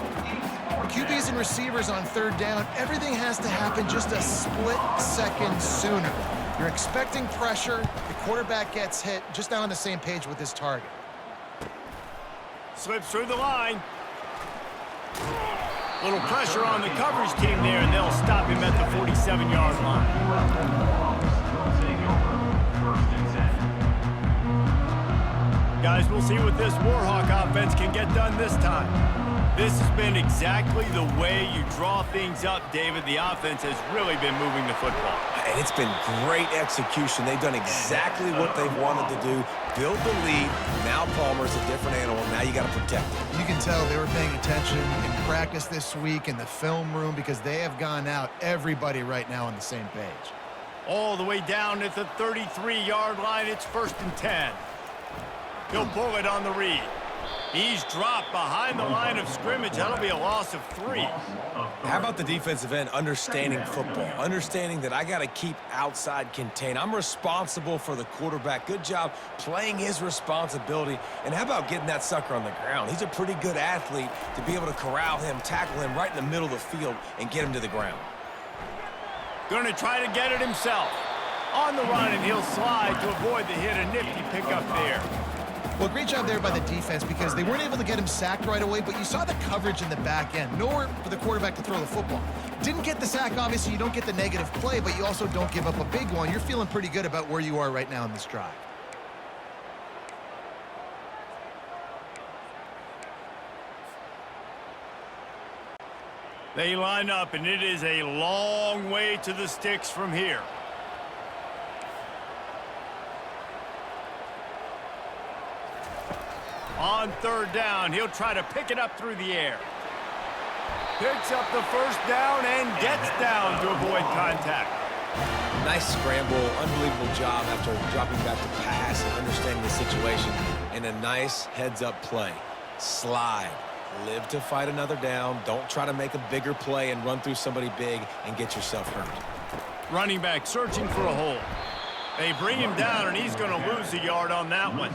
QBs and receivers on third down, everything has to happen just a split second sooner. You're expecting pressure, the quarterback gets hit, just not on the same page with his target. Slips through the line. Little pressure on the coverage team there, and they'll stop him at the 47-yard line. Guys, we'll see what this Warhawk offense can get done this time. This has been exactly the way you draw things up, David. The offense has really been moving the football. And it's been great execution. They've done exactly what they've wanted to do. Build the lead. Now Palmer's a different animal. Now you got to protect him. You can tell they were paying attention in practice this week in the film room because they have gone out, everybody right now on the same page. All the way down at the 33-yard line. It's 1st and 10. He'll pull it on the read. He's dropped behind the line of scrimmage. That'll be a loss of 3. How about the defensive end understanding football? Understanding that I got to keep outside contained. I'm responsible for the quarterback. Good job playing his responsibility. And how about getting that sucker on the ground? He's a pretty good athlete to be able to corral him, tackle him right in the middle of the field, and get him to the ground. Going to try to get it himself. On the run, and he'll slide to avoid the hit. A nifty pickup there. Well, great job there by the defense because they weren't able to get him sacked right away, but you saw the coverage in the back end. Nowhere for the quarterback to throw the football. Didn't get the sack, obviously. You don't get the negative play, but you also don't give up a big one. You're feeling pretty good about where you are right now in this drive. They line up, and it is a long way to the sticks from here. On third down, he'll try to pick it up through the air. Picks up the first down and gets down to avoid contact. Nice scramble, unbelievable job after dropping back to pass and understanding the situation. And a nice heads-up play. Slide. Live to fight another down. Don't try to make a bigger play and run through somebody big and get yourself hurt. Running back searching for a hole. They bring him down, and he's going to lose a yard on that one.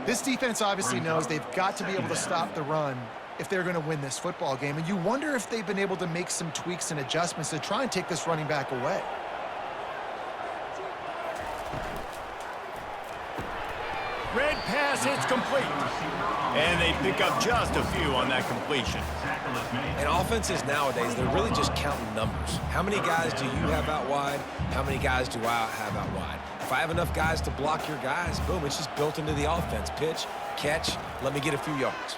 This defense obviously knows they've got to be able to stop the run if they're going to win this football game. And you wonder if they've been able to make some tweaks and adjustments to try and take this running back away. Red pass hits complete. And they pick up just a few on that completion. And offenses nowadays, they're really just counting numbers. How many guys do you have out wide? How many guys do I have out wide? If I have enough guys to block your guys, boom, it's just built into the offense. Pitch, catch, let me get a few yards.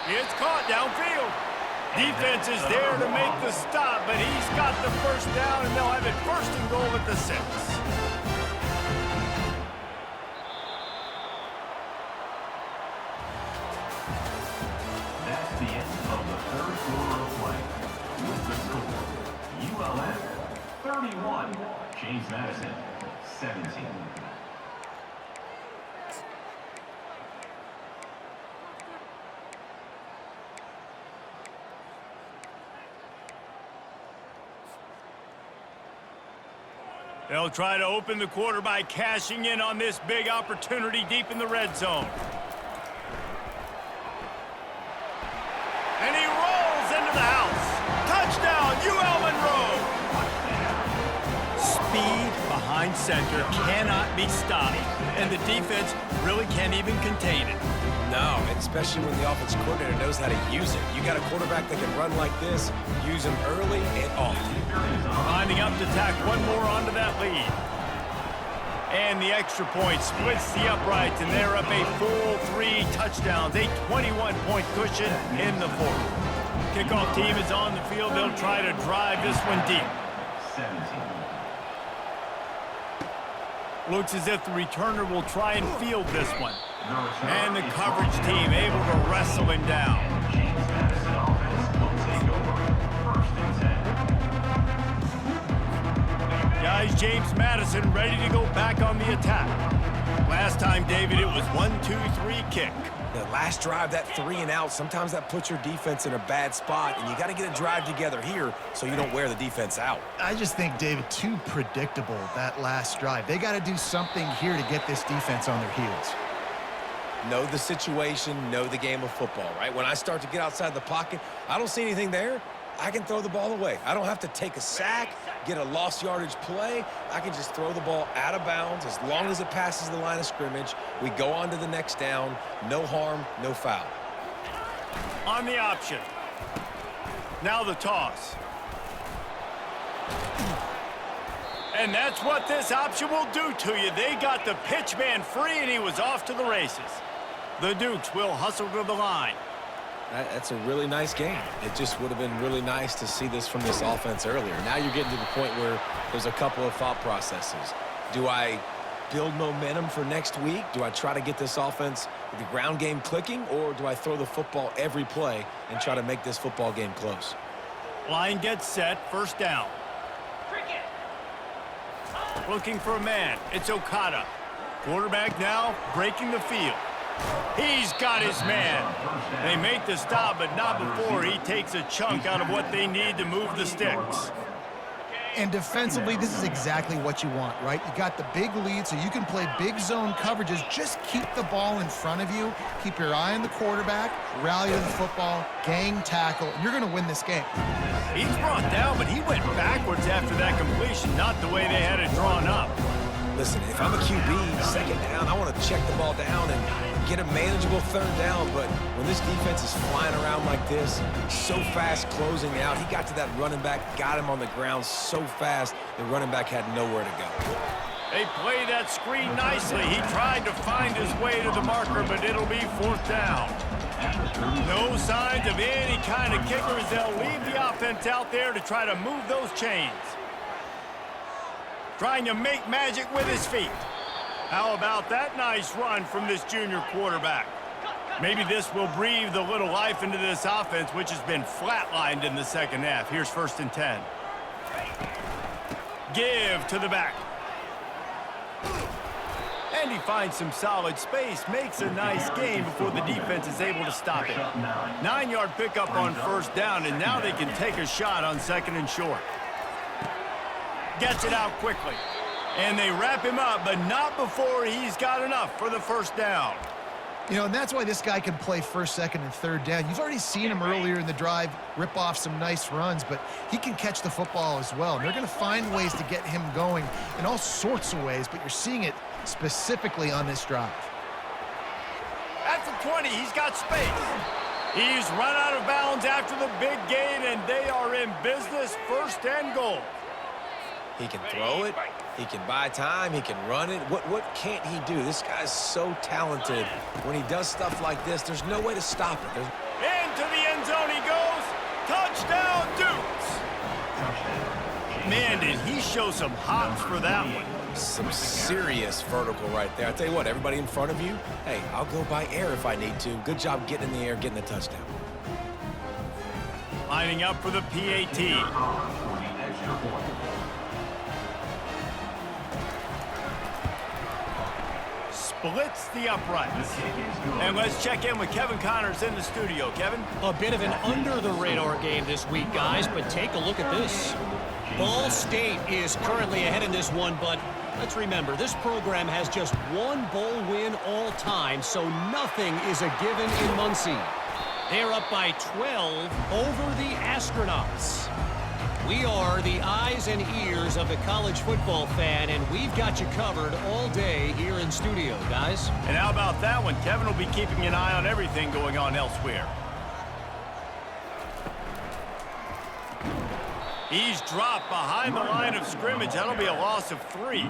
It's caught downfield. Defense is there to make the stop, but he's got the first down, and they'll have it 1st and goal at the 6. That's the end of the third quarter of play. With the score, ULM 31, James Madison 17. They'll try to open the quarter by cashing in on this big opportunity deep in the red zone. And he rolls into the house. Touchdown, UL Monroe. Speed behind behind center, cannot be stopped, and the defense really can't even contain it. No, and especially when the offensive coordinator knows how to use it. You got a quarterback that can run like this, use him early and often. Lining up to tack one more onto that lead. And the extra point splits the uprights, and they're up a full 3 touchdowns, a 21-point cushion in the fourth. Kickoff team is on the field. They'll try to drive this one deep. 17. Looks as if the returner will try and field this one. And the coverage team able to wrestle him down. James Madison offense will take over. 1st and 10. Guys, James Madison ready to go back on the attack. Last time, David, it was 1-2-3 kick. The last drive, that 3 and out, sometimes that puts your defense in a bad spot, and you got to get a drive together here so you don't wear the defense out. I just think, David, too predictable, that last drive. They got to do something here to get this defense on their heels. Know the situation, know the game of football, right? When I start to get outside the pocket, I don't see anything there, I can throw the ball away. I don't have to take a sack, get a lost yardage play. I can just throw the ball out of bounds as long as it passes the line of scrimmage. We go on to the next down. No harm, no foul. On the option. Now the toss. And that's what this option will do to you. They got the pitch man free, and he was off to the races. The Dukes will hustle to the line. That's a really nice game. It just would have been really nice to see this from this offense earlier. Now you're getting to the point where there's a couple of thought processes. Do I build momentum for next week? Do I try to get this offense, the ground game clicking, or do I throw the football every play and try to make this football game close? Line gets set, 1st down. Looking for a man. It's Okada. Quarterback now breaking the field. He's got his man. They make the stop, but not before he takes a chunk out of what they need to move the sticks. And defensively, this is exactly what you want, right? You got the big lead, so you can play big zone coverages. Just keep the ball in front of you. Keep your eye on the quarterback, rally to the football, gang tackle, and you're going to win this game. He's brought down, but he went backwards after that completion, not the way they had it drawn up. Listen, if I'm a QB, 2nd down, I want to check the ball down and get a manageable 3rd down, but when this defense is flying around like this, so fast closing out, he got to that running back, got him on the ground so fast, the running back had nowhere to go. They play that screen nicely. He tried to find his way to the marker, but it'll be 4th down. No signs of any kind of kickers. They'll leave the offense out there to try to move those chains. Trying to make magic with his feet. How about that nice run from this junior quarterback? Maybe this will breathe a little life into this offense, which has been flatlined in the 2nd half. Here's 1st and 10. Give to the back. And he finds some solid space, makes a nice gain before the defense is able to stop it. 9-yard pickup on 1st down, and now they can take a shot on 2nd and short. Gets it out quickly. And they wrap him up, but not before he's got enough for the 1st down. You know, and that's why this guy can play 1st, 2nd, and 3rd down. You've already seen him earlier in the drive rip off some nice runs, but he can catch the football as well. And they're going to find ways to get him going in all sorts of ways, but you're seeing it specifically on this drive. At the 20, he's got space. He's run out of bounds after the big gain, and they are in business, 1st and goal. He can throw it. He can buy time. He can run it. What can't he do? This guy's so talented. When he does stuff like this, there's no way to stop it. Into the end zone he goes. Touchdown, Dukes. Man, did he show some hops for that one. Some serious vertical right there. I tell you what, everybody in front of you, hey, I'll go by air if I need to. Good job getting in the air, getting the touchdown. Lining up for the PAT. Splits the uprights. And let's check in with Kevin Connors in the studio. Kevin? A bit of an under-the-radar game this week, guys, but take a look at this. Ball State is currently ahead in this one, but let's remember, this program has just one bowl win all time, so nothing is a given in Muncie. They're up by 12 over the Astronauts. We are the eyes and ears of the college football fan, and we've got you covered all day here in studio, guys. And how about that one? Kevin will be keeping an eye on everything going on elsewhere. He's dropped behind the line of scrimmage. That'll be a loss of 3.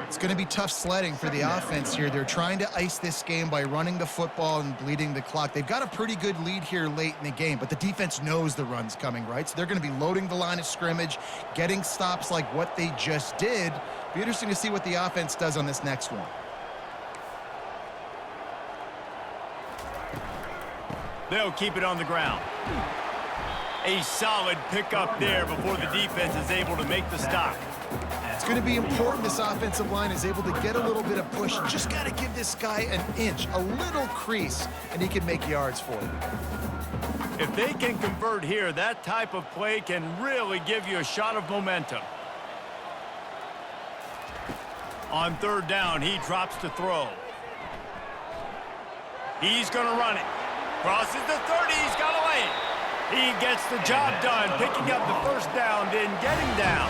It's going to be tough sledding for the offense here. They're trying to ice this game by running the football and bleeding the clock. They've got a pretty good lead here late in the game, but the defense knows the run's coming, right? So they're going to be loading the line of scrimmage, getting stops like what they just did. Be interesting to see what the offense does on this next one. They'll keep it on the ground. A solid pickup there before the defense is able to make the stop. It's going to be important this offensive line is able to get a little bit of push. Just got to give this guy an inch, a little crease, and he can make yards for you. If they can convert here, that type of play can really give you a shot of momentum. On 3rd down, he drops to throw. He's going to run it. Crosses the 30, he's got to lay it. He gets the job done, picking up the 1st down, then getting down.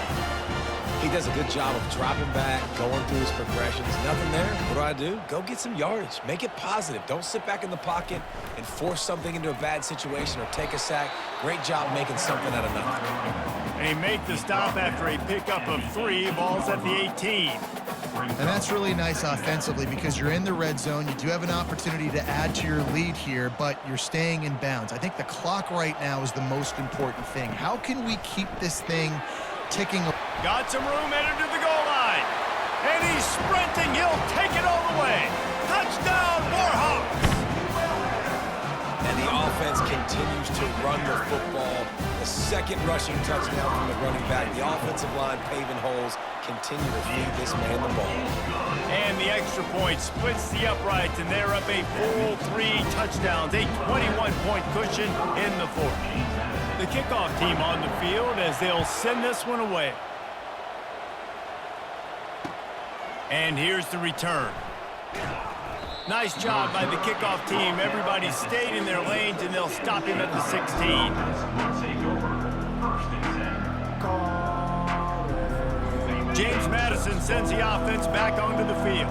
He does a good job of dropping back, going through his progressions. Nothing there. What do? Go get some yardage. Make it positive. Don't sit back in the pocket and force something into a bad situation or take a sack. Great job making something out of nothing. They make the stop after a pickup of 3. Ball's at the 18. And that's really nice offensively because you're in the red zone. You do have an opportunity to add to your lead here, but you're staying in bounds. I think the clock right now is the most important thing. How can we keep this thing ticking? Got some room headed to the goal line. And he's sprinting. He'll take it all the way. Touchdown, Warhawks! And the offense continues to run the football. The 2nd rushing touchdown from the running back. The offensive line paving holes. Continue to feed this man the ball. And the extra point splits the uprights, and they're up a full 3 touchdowns, a 21-point cushion in the 4th. The kickoff team on the field as they'll send this one away. And here's the return. Nice job by the kickoff team. Everybody stayed in their lanes, and they'll stop him at the 16. James Madison sends the offense back onto the field.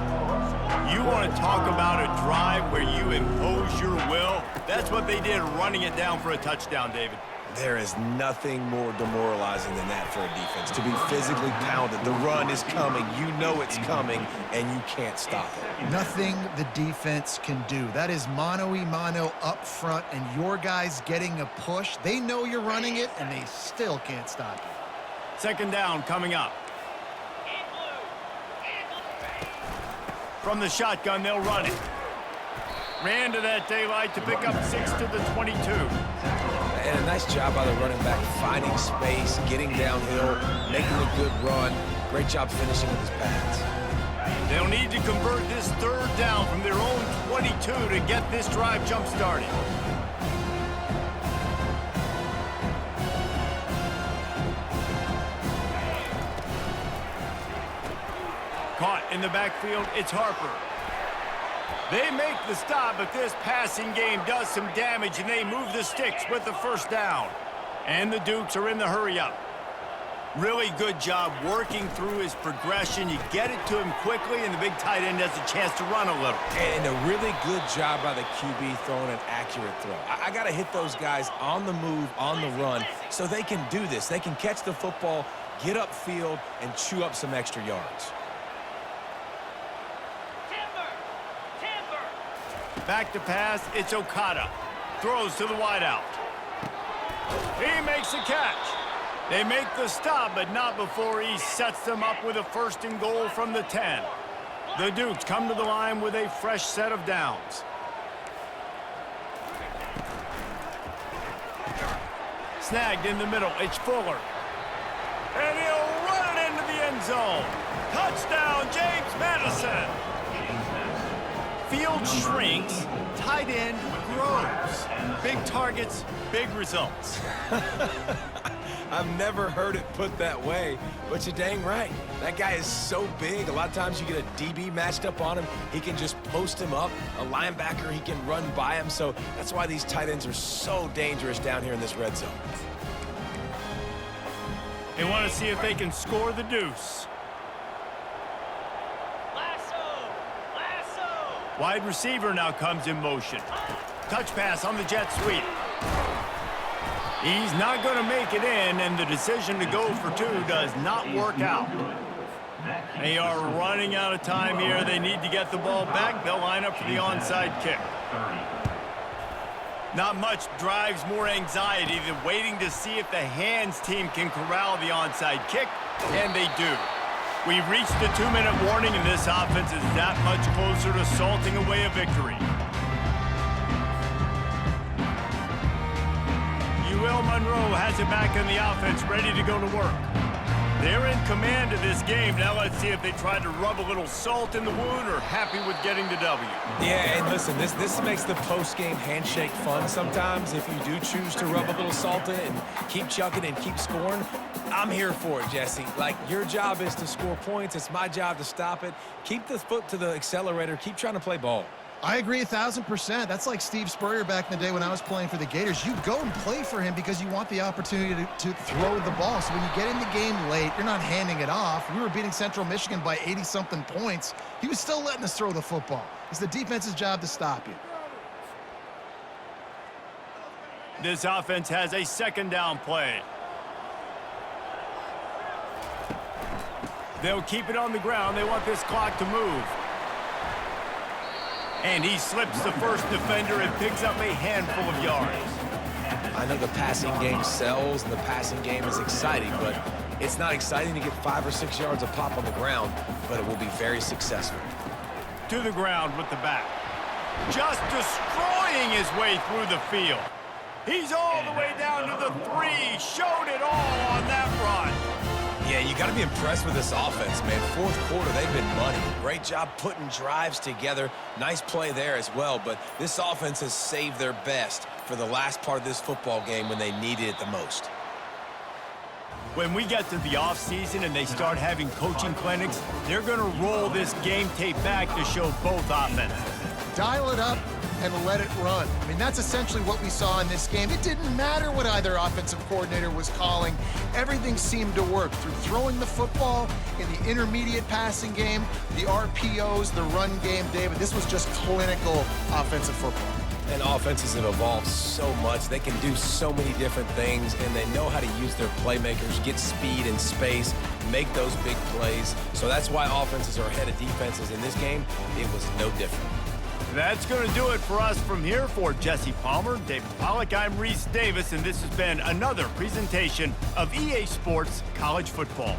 You want to talk about a drive where you impose your will? That's what they did, running it down for a touchdown, David. There is nothing more demoralizing than that for a defense. To be physically pounded. The run is coming. You know it's coming, and you can't stop it. Nothing the defense can do. That is mano-a-mano up front, and your guys getting a push. They know you're running it, and they still can't stop it. 2nd down coming up. From the shotgun, they'll run it. Ran to that daylight to pick up 6 to the 22. And a nice job by the running back, finding space, getting downhill, making a good run. Great job finishing with his pads. They'll need to convert this 3rd down from their own 22 to get this drive jump-started. Caught in the backfield, it's Harper. They make the stop, but this passing game does some damage, and they move the sticks with the 1st down. And the Dukes are in the hurry-up. Really good job working through his progression. You get it to him quickly, and the big tight end has a chance to run a little. And a really good job by the QB throwing an accurate throw. I got to hit those guys on the move, on the run, so they can do this. They can catch the football, get upfield, and chew up some extra yards. Back to pass, it's Okada. Throws to the wideout. He makes the catch. They make the stop, but not before he sets them up with a 1st and goal from the 10. The Dukes come to the line with a fresh set of downs. Snagged in the middle, it's Fuller. And he'll run it into the end zone. Touchdown, James Madison. Field shrinks, tight end grows. Big targets, big results. I've never heard it put that way, but you're dang right. That guy is so big. A lot of times you get a DB matched up on him. He can just post him up. A linebacker, he can run by him. So that's why these tight ends are so dangerous down here in this red zone. They want to see if they can score the deuce. Wide receiver now comes in motion. Touch pass on the jet sweep. He's not going to make it in, and the decision to go for two does not work out. They are running out of time here. They need to get the ball back. They'll line up for the onside kick. Not much drives more anxiety than waiting to see if the hands team can corral the onside kick, and they do. We've reached the 2-minute warning, and this offense is that much closer to salting away a victory. UL Monroe has it back in the offense, ready to go to work. They're in command of this game. Now let's see if they try to rub a little salt in the wound or happy with getting the W. Yeah, and listen, this makes the post-game handshake fun sometimes. If you do choose to rub a little salt in and keep chucking and keep scoring, I'm here for it, Jesse. Like, your job is to score points. It's my job to stop it. Keep the foot to the accelerator. Keep trying to play ball. I agree 1,000%. That's like Steve Spurrier back in the day when I was playing for the Gators. You go and play for him because you want the opportunity to throw the ball. So when you get in the game late, you're not handing it off. We were beating Central Michigan by 80-something points. He was still letting us throw the football. It's the defense's job to stop you. This offense has a second down play. They'll keep it on the ground. They want this clock to move. And he slips the first defender and picks up a handful of yards. I know the passing game sells and the passing game is exciting, but it's not exciting to get 5 or 6 yards of pop on the ground, but it will be very successful. To the ground with the back. Just destroying his way through the field. He's all the way down to the 3. Showed it all on that run. Yeah, you got to be impressed with this offense, man. Fourth quarter, they've been money. Great job putting drives together. Nice play there as well, but this offense has saved their best for the last part of this football game when they needed it the most. When we get to the offseason and they start having coaching clinics, they're going to roll this game tape back to show both offenses. Dial it up and let it run. I mean, that's essentially what we saw in this game. It didn't matter what either offensive coordinator was calling. Everything seemed to work through throwing the football in the intermediate passing game, the RPOs, the run game, David. This was just clinical offensive football. And offenses have evolved so much. They can do so many different things, and they know how to use their playmakers, get speed and space, make those big plays. So that's why offenses are ahead of defenses in this game. It was no different. That's going to do it for us from here. For Jesse Palmer, David Pollack, I'm Reese Davis, and this has been another presentation of EA Sports College Football.